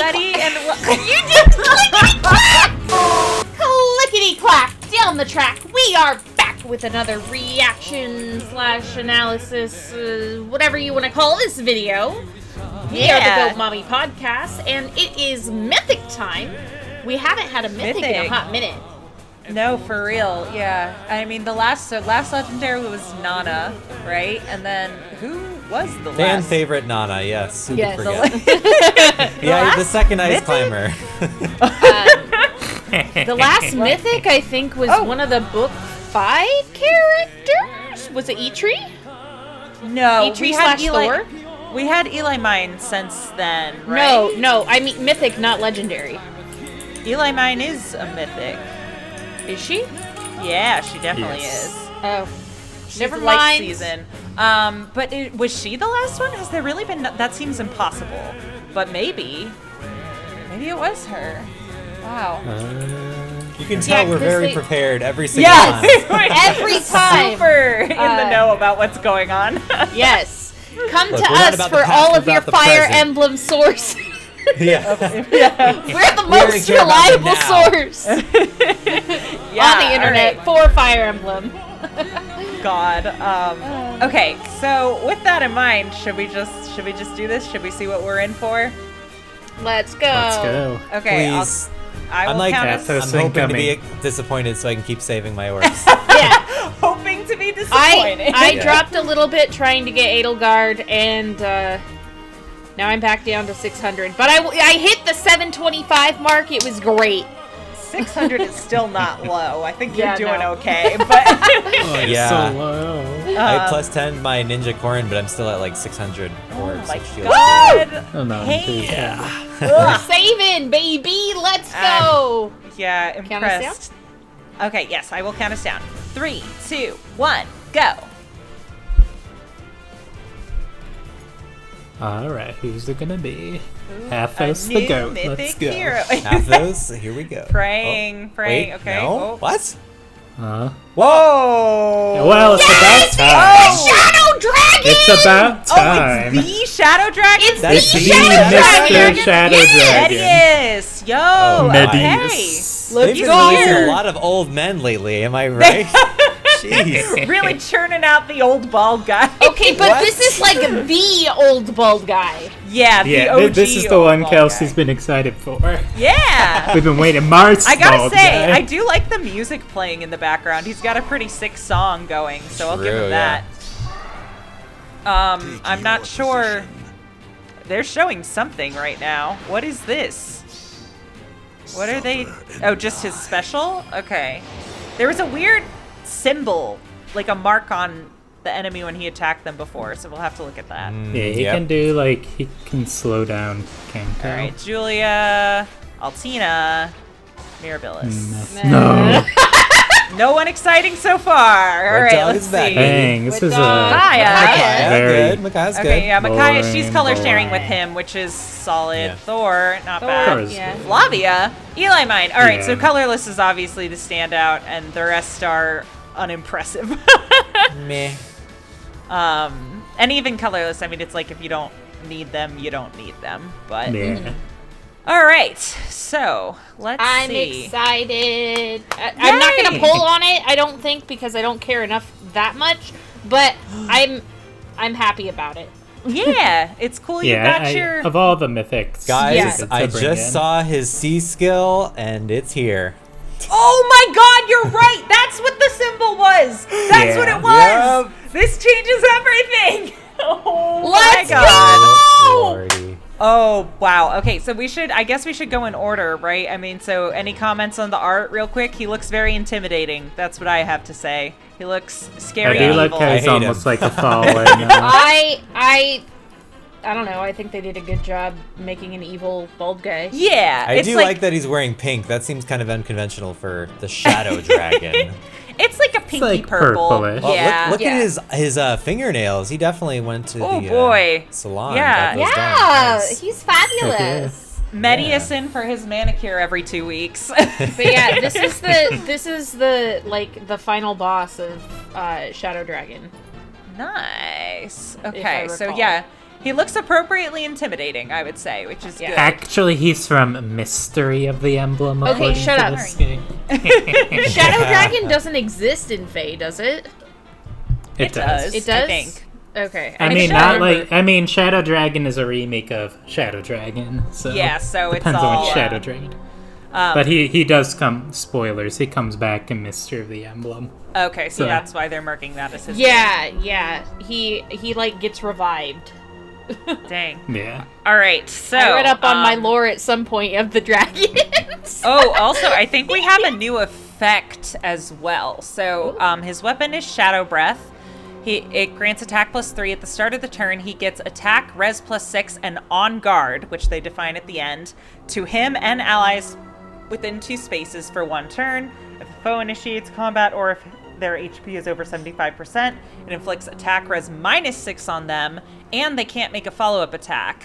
everybody, and You did clickety-clack! Clickety-clack! Down the track, we are back with another reaction / analysis, whatever you want to call this video. We are the Goat Mommy Podcast, and it is Mythic time. We haven't had a Mythic in a hot minute. No, for real, yeah. I mean, the last legendary was Nana, right? And then who was the Fan last? favorite Nana, yes. Who Yes, could forget? Yeah, the second ice climber. The last Mythic, I think, was one of the book 5 characters. Was it Eitri? No, Eitri / Thor? We had Eli Mine since then, right? No, I mean Mythic, not legendary. Eli Mine is a Mythic. Is she? Yeah, she definitely is. Oh, She's never late mind. season. But was she the last one? Has there really been? That seems impossible. But maybe it was her. Wow. You can tell we're very prepared every single time. Every time. Super in the know about what's going on. Yes. Come Look, to us for all of your Fire Emblem source. Yeah. We're the most reliable source on the internet for Fire Emblem. God. Okay, so with that in mind, should we just do this? Should we see what we're in for? Let's go. Let's go. Okay, Please. I will I'm count us. I'm hoping to be disappointed so I can keep saving my orbs. Yeah. Hoping to be disappointed. I dropped a little bit trying to get Edelgard, and now I'm back down to 600. But I hit the 725 mark. It was great. 600 is still not low. I think you're doing no. okay, but Yeah. So low. I plus 10 my Ninja Corn, but I'm still at like 600 orbs. my which feels God. Oh, no, Hey. We're saving, baby. Let's go. Yeah, Count us impressed. Okay, yes, I will count us down. 3, 2, 1, go. Alright, who's it gonna be? A Half-Os the new goat. mythic Let's go. hero. Half those. Here we go. Praying. Wait, Okay. No? Oh. What? Huh? Whoa! Well, it's about time. Shadow Dragon. It's about time. Oh, it's the Shadow Dragon? It's That's the the Shadow Mr. Dragon. Shadow Dragon. Medeus! Yo! Medeus. They've He's been releasing here. a lot of old men lately, am I right? Jeez. Really churning out the old bald guy. Okay, but What? this is like the old bald guy. Yeah, the Yeah, OG this is the old one bald Kelsey's guy. been excited for. Yeah! We've been waiting. March. I gotta bald say, guy. I do like the music playing in the background. He's got a pretty sick song going, so I'll give True, him that. I'm not sure. They're showing something right now. What is this? What are they? Oh, just his special? Okay. There was a weird symbol, like a mark on the enemy when he attacked them before, so we'll have to look at that. Yeah, he can do he can slow down CANTO. Alright, Julia, Altina, Mirabilis. No. No one exciting so far. Alright, dog let's is back, see. Dang, this is a Micaiah. very Good. Micaiah's good. Okay, yeah, Micaiah, she's Boring, color sharing boring. with him, which is solid. Yeah. Thor, not Thor, bad. yeah. Flavia, Eli Mine. Alright, Yeah. so colorless is obviously the standout, and the rest are unimpressive. Meh. And even colorless, I mean, it's like if you don't need them, you don't need them. But yeah. all right, so let's I'm see. excited. I'm not Yay! gonna pull on it, I don't think, because I don't care enough that much. But I'm happy about it. Yeah, it's cool. You Yeah, got your. of all the mythics. Guys, Yeah. I to bring just in. saw his C skill, and it's here. Oh my God, you're right. That's what the symbol was. That's Yeah. what it was. This changes everything. Oh Let's my God. go! Lordy. Oh, wow. Okay, so I guess we should go in order, right? I mean, so any comments on the art real quick? He looks very intimidating. That's what I have to say. He looks I scary do and like evil. how I he's hate almost him. like a fallen. I don't know. I think they did a good job making an evil bald guy. Yeah. I it's do like that he's wearing pink. That seems kind of unconventional for the Shadow Dragon. It's like a pinky like purple. purplish. Well, Yeah. look Yeah. at his fingernails. He definitely went to Oh, the boy. salon. Yeah. got those done. Yeah, Nice. he's fabulous. Medeus in for his manicure every 2 weeks. But yeah, this is the final boss of Shadow Dragon. Nice. I Okay, so recall. yeah, He looks appropriately intimidating, I would say, which is good. Actually, he's from Mystery of the Emblem. Okay, according shut to up. this game. Shadow Dragon doesn't exist in Fae, does it? It does. It does? I think. Okay. I mean, not like. I mean, Shadow Dragon is a remake of Shadow Dragon, so Yeah, so it's depends on all, what Shadow Dragon. But he does come. Spoilers. He comes back in Mystery of the Emblem. Okay, so So- that's why they're marking that as his Yeah. He like gets revived. name. Dang. Yeah. All right, so I read up on my lore at some point of the dragons. Oh, also, I think we have a new effect as well. So, his weapon is Shadow Breath. It grants attack +3 at the start of the turn. He gets attack, res +6, and on guard, which they define at the end, to him and allies within 2 spaces for 1 turn. If a foe initiates combat or if their HP is over 75%, it inflicts attack res -6 on them, and they can't make a follow-up attack.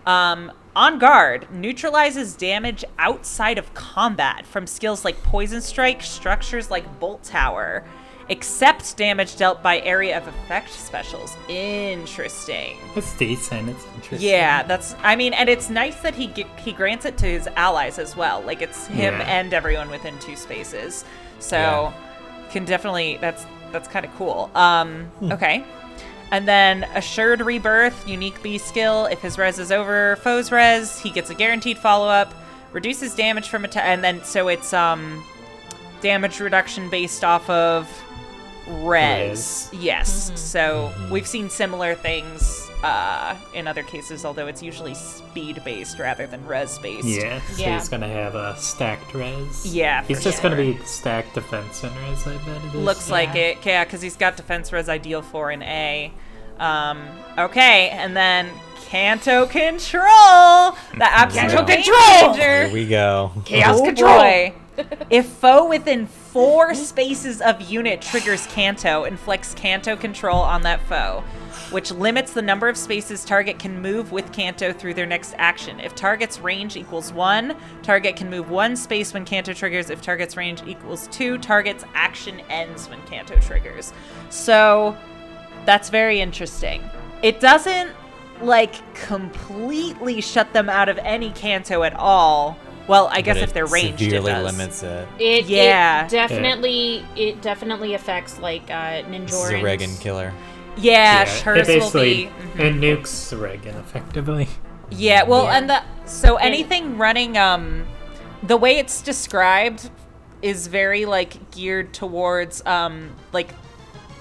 On guard, neutralizes damage outside of combat from skills like Poison Strike, structures like Bolt Tower, except damage dealt by area of effect specials. Interesting. It's decent. It's interesting. Yeah, and it's nice that he grants it to his allies as well. Like, it's him Yeah. and everyone within 2 spaces. So, can definitely, that's kind of cool. Okay. And then Assured Rebirth, unique B skill. If his res is over foe's res, he gets a guaranteed follow-up. Reduces damage from attack, and then, so it's, damage reduction based off of res. Yes. So we've seen similar things in other cases, although it's usually speed based rather than res based. Yeah, so Yeah. he's gonna have a stacked res. Yeah, He's for just sure. gonna be stacked defense and res, I bet it is. Looks like it. Yeah, because he's got defense res ideal 4 in A. Okay, and then Canto Control, the absolute Canto game Control! changer. Here we go. Chaos Oh, Control! boy. If foe within 4 spaces of unit triggers Canto, inflicts Canto Control on that foe, which limits the number of spaces target can move with Canto through their next action. If target's range equals 1, target can move 1 space when Canto triggers. If target's range equals 2, target's action ends when Canto triggers. So, that's very interesting. It doesn't, like, completely shut them out of any Canto at all. Well, I guess But if they're ranged, it severely does. limits it. It definitely affects like This is a Ninjorans. Regan killer. Yeah, It hers will basically be. it nukes Regan effectively. Yeah, well, and anything running, the way it's described is very, like, geared towards, like,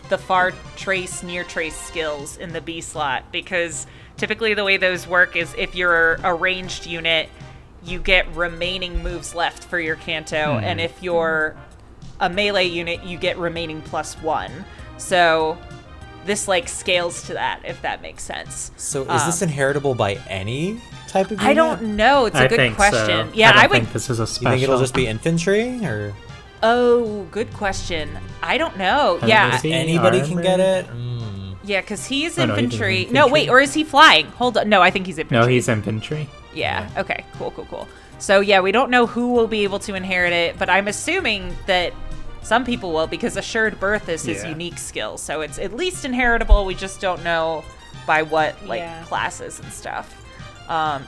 the far trace, near trace skills in the B slot, because typically the way those work is if you're a ranged unit, you get remaining moves left for your Canto, and if you're a melee unit, you get remaining +1. So this, like, scales to that, if that makes sense. So is this inheritable by any type of unit? I don't know. It's a I good think question. So. Yeah, I would. think this is a You special. think it'll just be infantry, or Oh, good question. I don't know. Yeah, Is he anybody can get armored? it? yeah, because he's Oh, no, he's infantry. infantry. No, wait, or is he flying? Hold on. No, I think he's infantry. No, he's infantry. Yeah. Okay. Cool. So yeah, we don't know who will be able to inherit it, but I'm assuming that some people will, because Assured Birth is his Yeah. unique skill. So it's at least inheritable. We just don't know by what, like, Yeah. classes and stuff.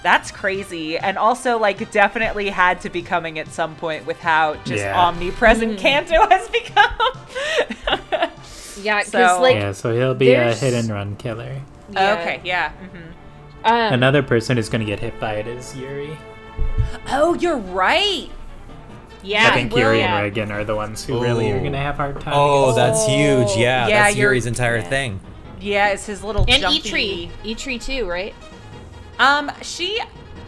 That's crazy, and also, like, definitely had to be coming at some point with how just Yeah. omnipresent Canto has become. Yeah, because So- like Yeah, so he'll be a there's- hit and run killer. yeah. Okay. Yeah. Another person who's gonna get hit by it is Yuri. Oh, you're right. Yeah, I think will- Yuri yeah. and Regan are the ones who really are Ooh. gonna have hard time. Oh, against that's huge. Yeah, Yeah, that's you're- Yuri's entire thing. Yeah, it's his little and jumpy. E-Tree too, right? She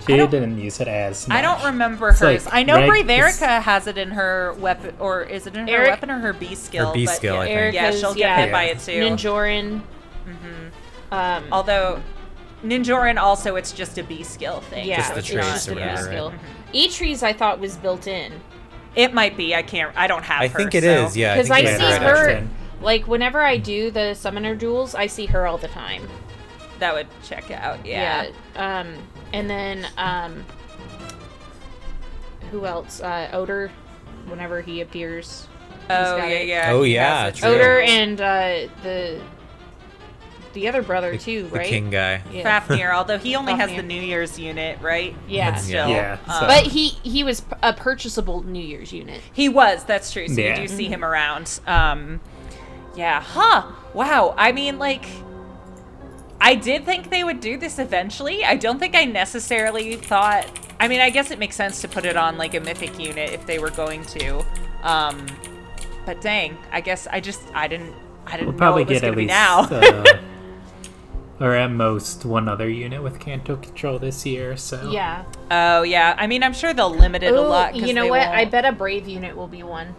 She don't- didn't use it as much. I don't remember It's hers. like I know Reg- Breverica has it in her weapon, or is it in her Eric- weapon or her B skill? Her B but skill, yeah, I think. Yeah, Erica's, she'll get yeah. hit by it too. Ninjoran. Although Ninjoran also, it's just a B skill thing. Yeah, Just the it's trace not or a whatever, skill. right? E-Tree's I thought was built in. It might be. I don't have I her. think it so- is. Yeah, Because I I, think Yeah, see it's it's right her, actually. in. like, whenever I do the summoner duels, I see her all the time. That would check out. Yeah. And then, who else? Odor, whenever he appears. Oh got yeah, it. yeah. Oh, he yeah, has it. true. Odor and the the other brother too, The right? king guy. Yeah. Fafnir, although he only has Fafnir. the New Year's unit, right? Yeah. But still. Yeah, so- But he was a purchasable New Year's unit. He was, that's true. So Yeah. you do see him around. Yeah, wow. I mean, like, I did think they would do this eventually. I don't think I necessarily thought... I mean, I guess it makes sense to put it on, like, a Mythic unit if they were going to. But dang, I guess I didn't We'll know probably it was get going to at be least, now. or at most one other unit with Canto control this year. So Yeah. Oh, yeah. I mean, I'm sure they'll limit it a lot. 'Cause you know they what? won't- I bet a Brave unit will be one.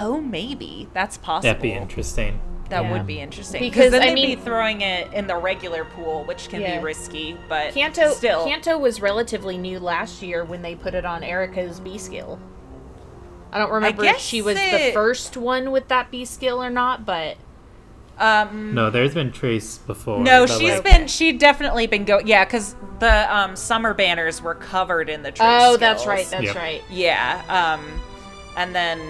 Oh, maybe. That's possible. that'd be interesting. That Yeah. would be interesting. Because, then I they'd mean- be throwing it in the regular pool, which can Yeah. be risky, but Canto still. Canto was relatively new last year when they put it on Erica's B skill. I don't remember if guess she was the it- first one with that B skill or not, but No, there's been Trace before. No, but, she'd definitely been going. Yeah, because the summer banners were covered in the trace oh, that's skills. right, that's Yep. right. Yeah, and then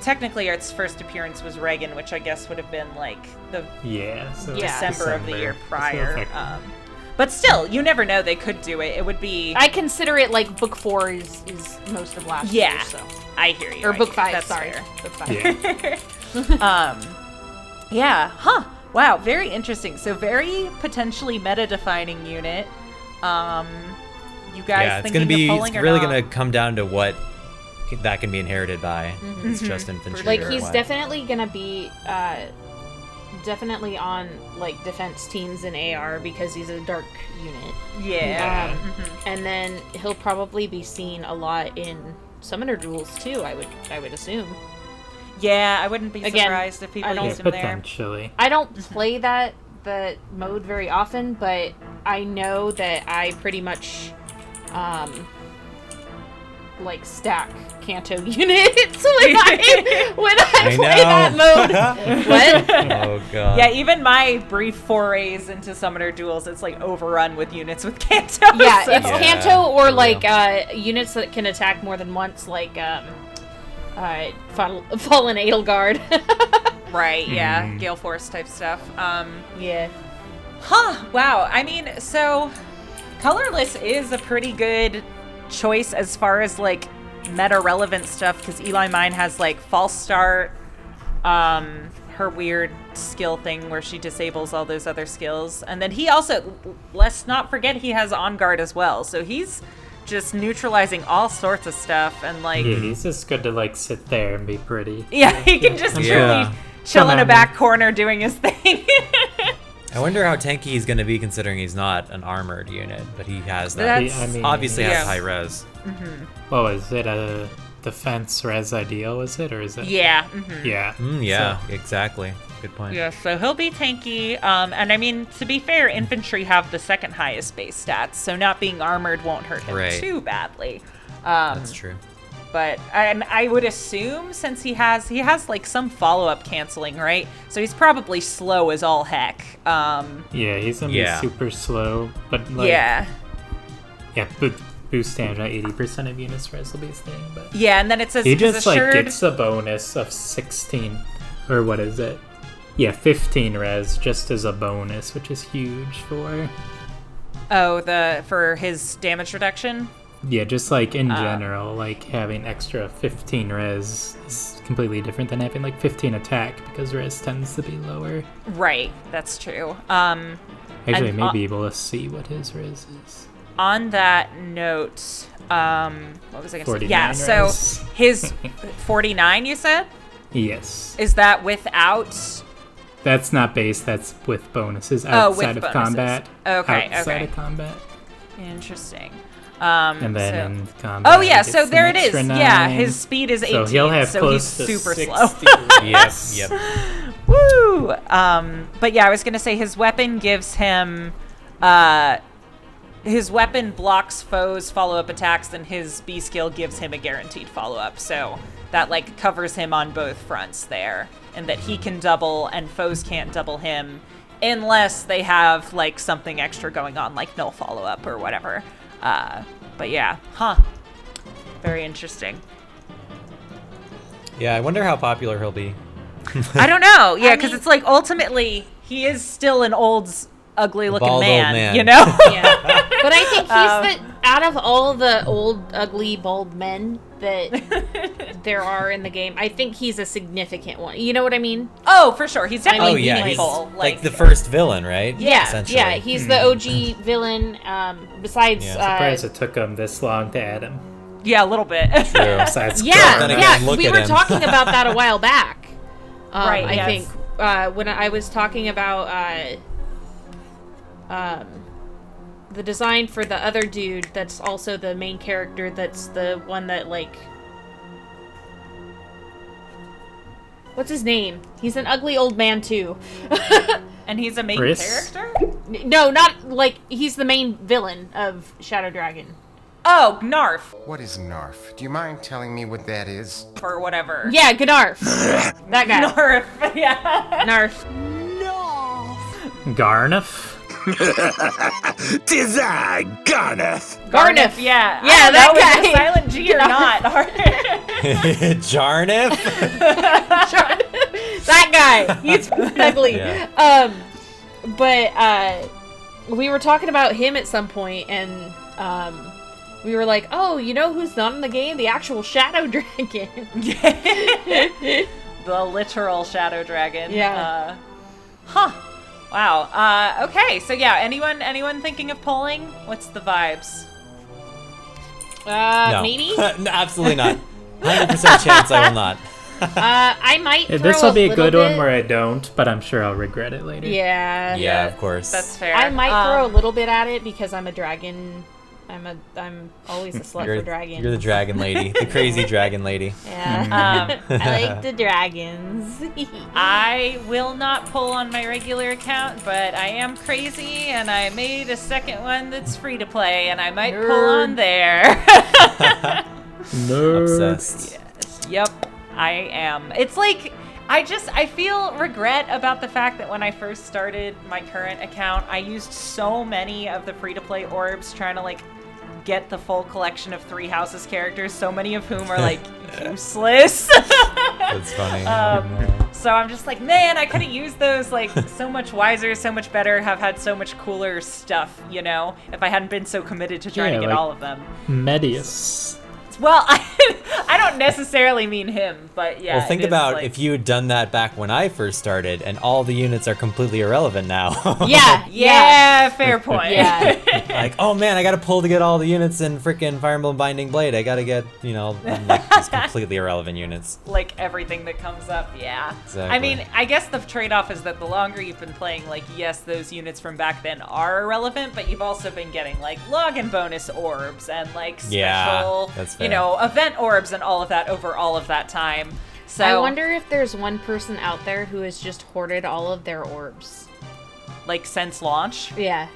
technically its first appearance was Reagan, which I guess would have been like the Yeah, so Yeah. December of the year So prior. effective. But still, you never know. They could do it. It would be. I consider it like book 4 is most of last Yeah. year, so. I hear you. Or I book hear you. 5, That's sorry. fair. Book 5. yeah. Yeah. Wow. Very interesting. So very potentially meta-defining unit. You guys Yeah, it's thinking gonna be. of It's pulling or really not? gonna come down to what that can be inherited by. It's just infantry. Like or he's what. definitely gonna be definitely on like defense teams in AR because he's a dark unit. Yeah. And then he'll probably be seen a lot in summoner duels too, I would assume. Yeah, I wouldn't be Again, surprised if people I don't- Yeah, used him there. potentially. I don't play the mode very often, but I know that I pretty much like stack Canto units when I play that mode. What? Oh god. Yeah, even my brief forays into summoner duels, it's like overrun with units with Canto. Yeah, so- it's Yeah, Canto or for like real. units that can attack more than once, like Fallen Edelgard. Right, yeah, Gale Force type stuff. Yeah. Wow. I mean, so colorless is a pretty good choice as far as like meta relevant stuff because Eli Mine has like false start, her weird skill thing where she disables all those other skills, and then he also, let's not forget, he has on guard as well, so he's just neutralizing all sorts of stuff and like Yeah, he's just good to like sit there and be pretty. yeah, he can just Yeah. truly chill Come in a on. back corner doing his thing. I wonder how tanky he's gonna be considering he's not an armored unit, but he has that. That's- I mean, Obviously Yeah. has high res. Oh, is it a defense res ideal? Is it or is it? Yeah. Yeah. Yeah, So- exactly. Good point. Yeah, so he'll be tanky. And I mean, to be fair, infantry have the second highest base stats, so not being armored won't hurt him Right. too badly. That's true. But and I would assume since he has like some follow-up canceling, right? So he's probably slow as all heck. Yeah, he's gonna Yeah. be super slow, but like Yeah. but boost stamina 80% of units res will be his thing, but Yeah, and then it says he he's just like assured. gets a bonus of 16 or what is it? Yeah, 15 res just as a bonus, which is huge for for his damage reduction. yeah, just like in general, like having extra 15 res is completely different than having like 15 attack because res tends to be lower. Right, that's true. Actually, I And, may be able to see what his res is. On that note, what was I going to say? 49 Yeah, so res. his 49, you said? Yes. Is that without? That's not base, that's with bonuses Oh, with outside of bonuses. combat. Okay, outside okay. of combat. Interesting. And then so- in combat. Oh yeah, he so gets there an it is. extra Yeah, 9. his speed is 18, So he'll have so close he's to super 60 slow. res. Yep. Woo! But yeah, I was gonna say his weapon gives him, his weapon blocks foes' follow-up attacks, and his B skill gives him a guaranteed follow-up. So that like covers him on both fronts there, and that he can double and foes can't double him unless they have like something extra going on, like no follow-up or whatever. But yeah, very interesting. Yeah, I wonder how popular he'll be. I don't know. Yeah, I because mean- it's like ultimately he is still an ugly looking bald old man, man. you know? Yeah. But I think he's out of all the old, ugly, bald men that there are in the game, I think he's a significant one. You know what I mean? Oh, for sure. He's definitely He's meaningful. like the first villain, right? Yeah, Essentially. yeah. He's the OG villain. Besides, Surprised it took him this long to add him. Yeah, a little bit. True. Besides, yeah, Then again, yeah. look We at were him. talking about that a while back. Right, I yes. think when I was talking about the design for the other dude that's also the main character, that's the one that, like, what's his name? He's an ugly old man too. And he's a main Chris? character? No, not like he's the main villain of Shadow Dragon. Oh, Gnarf. What is Narf? Do you mind telling me what that is? Or whatever. Yeah, Gnarf. That guy. Gnarf, yeah. Narf. Garneth? Tis I, Garneth. Garneth. Yeah. Yeah, I don't that know, guy. is it a silent G or not? Jarnif? That guy. He's ugly. Yeah. But we were talking about him at some point, and we were like, oh, you know who's not in the game? The actual Shadow Dragon. The literal Shadow Dragon. Yeah. Huh. Wow. Okay, so yeah, anyone thinking of polling? What's the vibes? No. Maybe? No, absolutely not. 100% chance I will not. I might throw This will be a little good bit. one where I don't, but I'm sure I'll regret it later. Yeah. Yeah, of course. That's fair. I might throw a little bit at it because I'm a dragon. I'm always a slut for dragons. You're the dragon lady. The crazy dragon lady. Yeah. I like the dragons. I will not pull on my regular account, but I am crazy, and I made a second one that's free to play, and I might pull on there. Obsessed. Yes. Yep, I am. It's like, I feel regret about the fact that when I first started my current account, I used so many of the free-to-play orbs trying to, like, get the full collection of Three Houses characters, so many of whom are, like, useless. That's funny. So I'm just like, man, I could have used those, like, so much wiser, so much better, have had so much cooler stuff, you know, if I hadn't been so committed to trying to get like all of them. Medeus. Well, I don't necessarily mean him, but yeah. Well, think it is, about like, if you had done that back when I first started, and all the units are completely irrelevant now. Yeah. Yeah, fair point. Yeah. Like, oh man, I gotta pull to get all the units in freaking Fire Emblem Binding Blade. I gotta get, like, these completely irrelevant units. Like everything that comes up, yeah. Exactly. I mean, I guess the trade-off is that the longer you've been playing, like, yes, those units from back then are irrelevant, but you've also been getting, like, login bonus orbs and, like, special, Yeah, that's fair. Event orbs and all of that over all of that time. So I wonder if there's one person out there who has just hoarded all of their orbs. like, since launch. Yeah.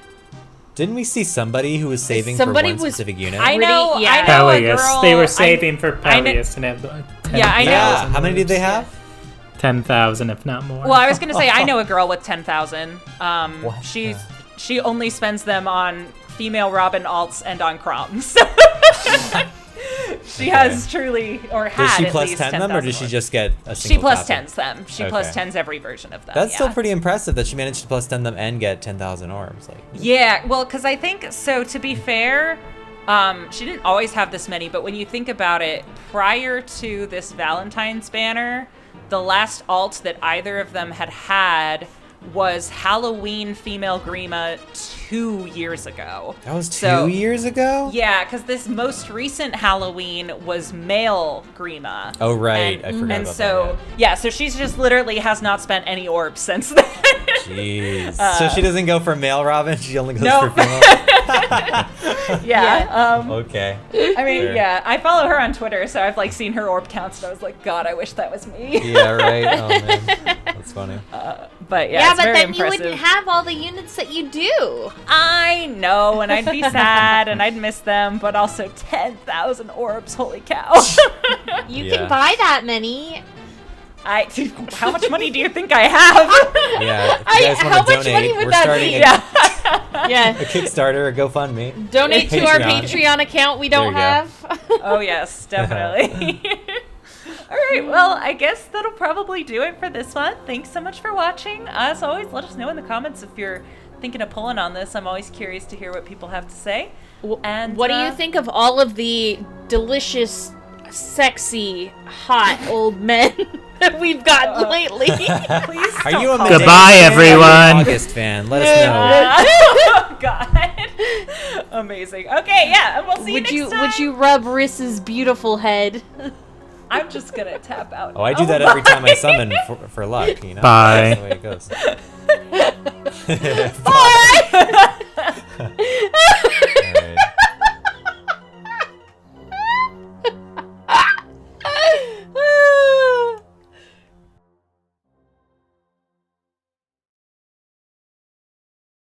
Didn't we see somebody who was saving Somebody for one was- specific unit? I know, yeah. I know a Peleus. girl. They were saving for I kn- Peleus and have the 10,000 Yeah, I know. Yeah, how many did they have? 10,000, if not more. Well, I was gonna say I know a girl with 10,000. What? She only spends them on female Robin alts and on Croms. She has truly, or had Does she at plus least 10 them, or 10,000 does she orbs. just get a She single plus copy? 10s them. She Okay. plus 10s every version of them. That's yeah. still pretty impressive that she managed to plus 10 them and get 10,000 orbs. Like, Yeah, well, because I think, so to be fair, she didn't always have this many, but when you think about it, prior to this Valentine's banner, the last alt that either of them had was Halloween female Grima 2 years ago. that was 2 So- years ago? Yeah, because this most recent Halloween was male Grima. Oh, right. And, I forgot and about so, that. yeah, so she's just literally has not spent any orbs since then. Jeez. So she doesn't go for male Robin? She only goes Nope. for female? Yeah. Okay. I mean, Fair. yeah, I follow her on Twitter, so I've, like, seen her orb counts, and I was like, God, I wish that was me. Yeah, right. Oh, man. That's funny. But, yeah, Yeah, it's but very then impressive. you wouldn't have all the units that you do. I know, and I'd be sad, and I'd miss them, but also 10,000 orbs, holy cow. You Yeah. can buy that many. How much money do you think I have? Yeah. If you guys how want to much donate, money would we're that starting be? Yeah. Yeah. a Kickstarter, a GoFundMe. Donate to our Patreon. Patreon account we don't There you have. Oh, yes, definitely. Alright, well, I guess that'll probably do it for this one. Thanks so much for watching. As always, let us know in the comments if you're thinking of pulling on this. I'm always curious to hear what people have to say. And what do you think of all of the delicious, sexy, hot old men that we've gotten lately? Please Are you a don't Medeus Goodbye, fan or are you an everyone. August fan? Let us know. Oh, God. Amazing. Okay, yeah, and we'll see you next time. Would you rub Riss's beautiful head? I'm just gonna tap out. Oh, I do that every time I summon for luck, you know? Bye. That's the way it goes. Bye!